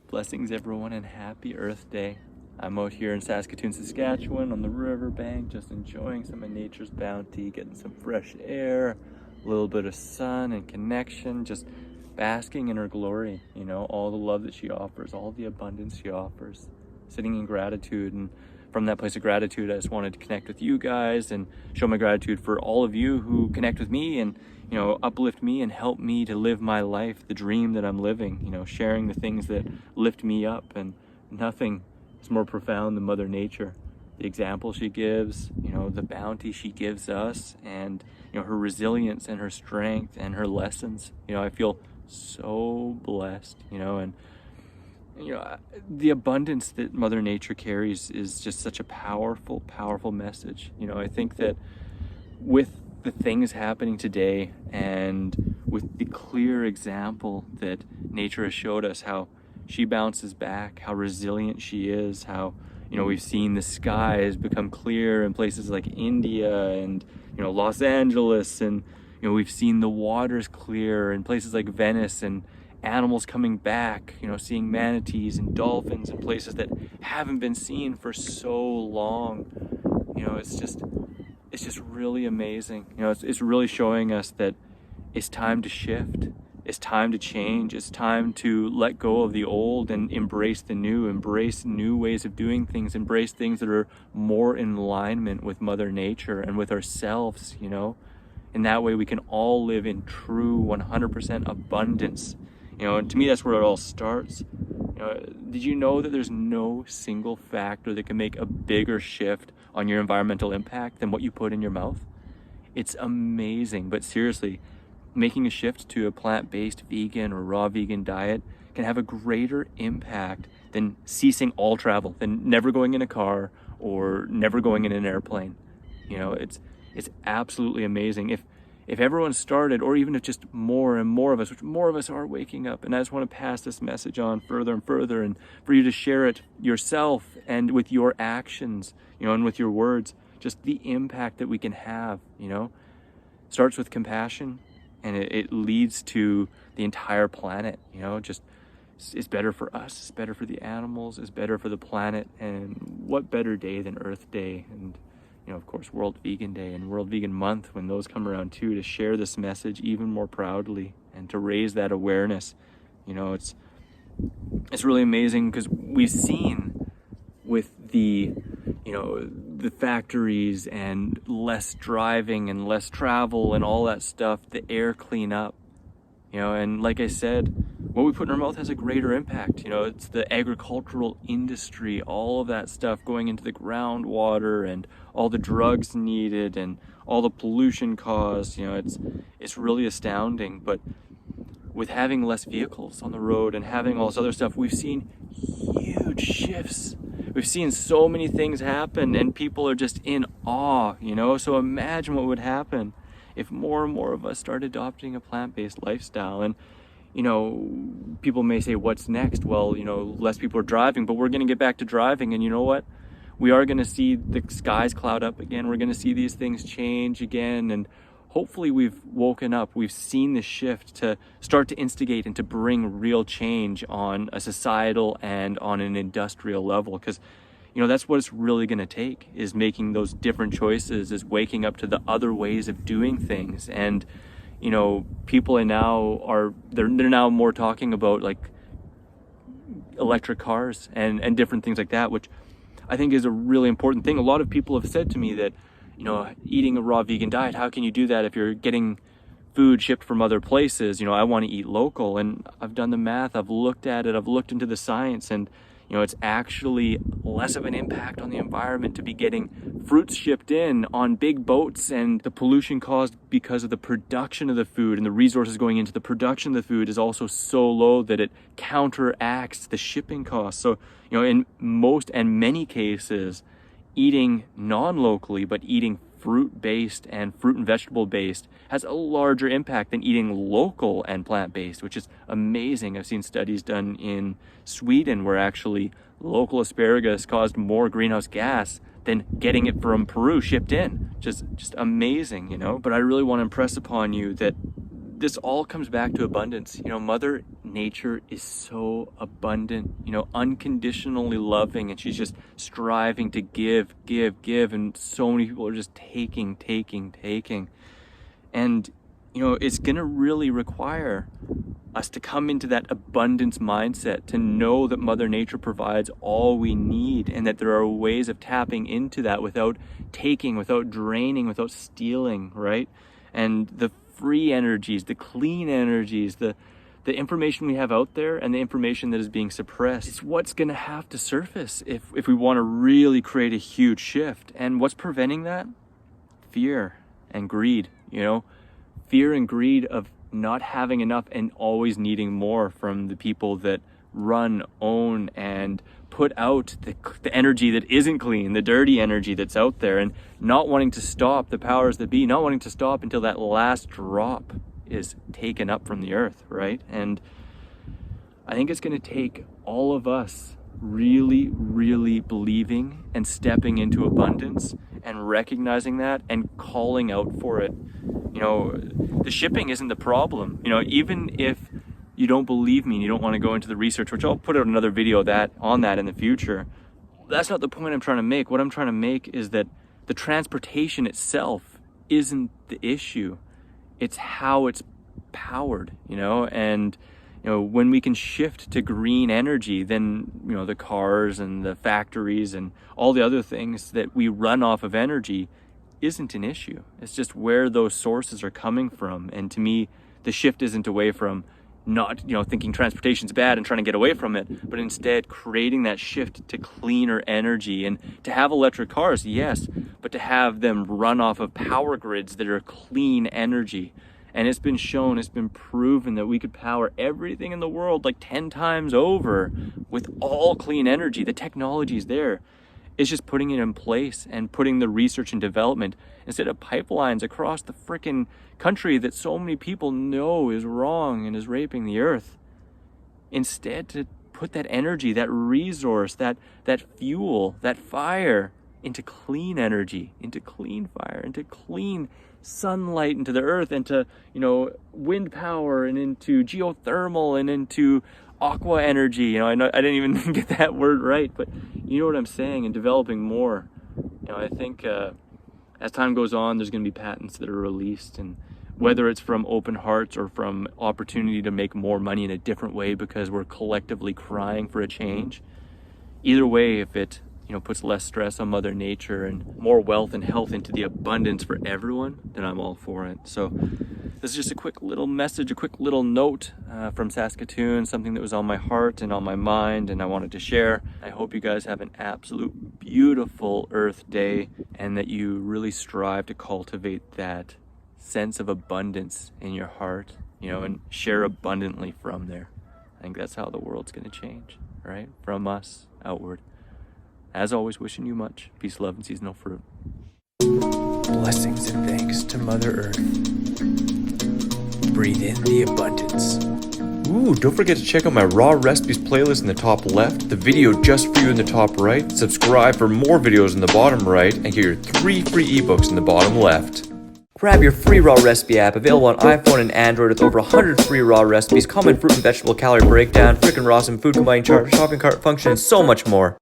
Blessings everyone and happy Earth Day. I'm out here in Saskatoon, Saskatchewan on the riverbank, just enjoying some of nature's bounty, getting some fresh air, a little bit of sun and connection, just basking in her glory, all the love that she offers, all the abundance she offers, sitting in gratitude. And from that place of gratitude, I just wanted to connect with you guys and show my gratitude for all of you who connect with me and uplift me and help me to live my life, the dream that I'm living, sharing the things that lift me up. And nothing is more profound than Mother Nature. The example she gives, the bounty she gives us, and, her resilience and her strength and her lessons. I feel so blessed, and, the abundance that Mother Nature carries is just such a powerful, powerful message. I think that with the things happening today and with the clear example that nature has showed us, how she bounces back, how resilient she is, how we've seen the skies become clear in places like India and Los Angeles, and we've seen the waters clear in places like Venice, and animals coming back, seeing manatees and dolphins in places that haven't been seen for so long. It's just really amazing. It's really showing us that it's time to shift. It's time to change. It's time to let go of the old and embrace the new, embrace new ways of doing things, embrace things that are more in alignment with Mother Nature and with ourselves, In that way we can all live in true 100% abundance. And to me, that's where it all starts. Did you know that there's no single factor that can make a bigger shift on your environmental impact than what you put in your mouth? It's amazing, but seriously, making a shift to a plant-based vegan or raw vegan diet can have a greater impact than ceasing all travel, than never going in a car or never going in an airplane. It's absolutely amazing. If everyone started, or even if just more and more of us, which more of us are waking up, and I just want to pass this message on further and further, and for you to share it yourself and with your actions, and with your words, just the impact that we can have, starts with compassion, and it leads to the entire planet, just it's better for us, it's better for the animals, it's better for the planet. And what better day than Earth Day, and of course, World Vegan Day and World Vegan Month, when those come around too, to share this message even more proudly and to raise that awareness. It's really amazing, because we've seen with the factories and less driving and less travel and all that stuff, the air clean up, and like I said, what we put in our mouth has a greater impact. It's the agricultural industry, all of that stuff going into the groundwater, and all the drugs needed and all the pollution caused. It's really astounding. But with having less vehicles on the road and having all this other stuff, we've seen huge shifts. We've seen so many things happen, and people are just in awe, So imagine what would happen if more and more of us started adopting a plant-based lifestyle. And people may say, what's next? Well, less people are driving, but we're going to get back to driving. And you know what? We are going to see the skies cloud up again. We're going to see these things change again. And hopefully we've woken up. We've seen the shift to start to instigate and to bring real change on a societal and on an industrial level. Because, that's what it's really going to take, is making those different choices, is waking up to the other ways of doing things. And people are now they're now more talking about like electric cars and different things like that, which I think is a really important thing. A lot of people have said to me that, eating a raw vegan diet, how can you do that if you're getting food shipped from other places? I want to eat local. And I've done the math, I've looked at it, I've looked into the science, and it's actually less of an impact on the environment to be getting fruits shipped in on big boats, and the pollution caused because of the production of the food and the resources going into the production of the food is also so low that it counteracts the shipping costs. So, in most and many cases, eating non-locally, but eating fruit-based and fruit and vegetable-based has a larger impact than eating local and plant-based, which is amazing. I've seen studies done in Sweden where actually local asparagus caused more greenhouse gas than getting it from Peru shipped in. Just amazing, But I really want to impress upon you that this all comes back to abundance. You know, Mother Nature is so abundant, you know, unconditionally loving, and she's just striving to give, and so many people are just taking. And, you know, it's gonna really require us to come into that abundance mindset, to know that Mother Nature provides all we need, and that there are ways of tapping into that without taking, without draining, without stealing, right? And the free energies, the clean energies, the information we have out there and the information that is being suppressed, it's what's going to have to surface if we want to really create a huge shift. And what's preventing that? Fear and greed, you know, fear and greed of not having enough and always needing more from the people that run, own, and put out the energy that isn't clean, the dirty energy that's out there, and not wanting to stop, the powers that be, not wanting to stop until that last drop is taken up from the earth, right? And I think it's going to take all of us really believing and stepping into abundance and recognizing that and calling out for it. You know, the shipping isn't the problem. You know, even if you don't believe me and you don't want to go into the research, which I'll put out another video on that in the future, that's not the point I'm trying to make. What I'm trying to make is that the transportation itself isn't the issue. It's how it's powered, you know. And you know, when we can shift to green energy, then, you know, the cars and the factories and all the other things that we run off of energy isn't an issue. It's just where those sources are coming from. And to me, the shift isn't away from not, you know, thinking transportation's bad and trying to get away from it, but instead creating that shift to cleaner energy. And to have electric cars, yes, but to have them run off of power grids that are clean energy. And it's been shown, it's been proven that we could power everything in the world like 10 times over with all clean energy. The technology is there. It's just putting it in place and putting the research and development instead of pipelines across the frickin' country that so many people know is wrong and is raping the earth. Instead, to put that energy, that resource, that fuel, that fire into clean energy, into clean fire, into clean sunlight into the earth, into, you know, wind power, and into geothermal, and into aqua energy. You know, I didn't even get that word right, but you know what I'm saying, and developing more. You know, I think as time goes on, there's going to be patents that are released, and whether it's from open hearts or from opportunity to make more money in a different way because we're collectively crying for a change, either way, if it, you know, puts less stress on Mother Nature and more wealth and health into the abundance for everyone, then I'm all for it. So this is just a quick little message, a quick little note from Saskatoon, something that was on my heart and on my mind, and I wanted to share. I hope you guys have an absolute beautiful Earth Day, and that you really strive to cultivate that sense of abundance in your heart, you know, and share abundantly from there. I think that's how the world's going to change, right? From us outward. As always, wishing you much peace, love, and seasonal fruit. Blessings and thanks to Mother Earth. Breathe in the abundance. Ooh, don't forget to check out my raw recipes playlist in the top left, the video just for you in the top right, subscribe for more videos in the bottom right, and get your 3 free ebooks in the bottom left. Grab your free raw recipe app, available on iPhone and Android, with over 100 free raw recipes, common fruit and vegetable calorie breakdown, frickin' raw, some food combining chart, shopping cart function, and so much more.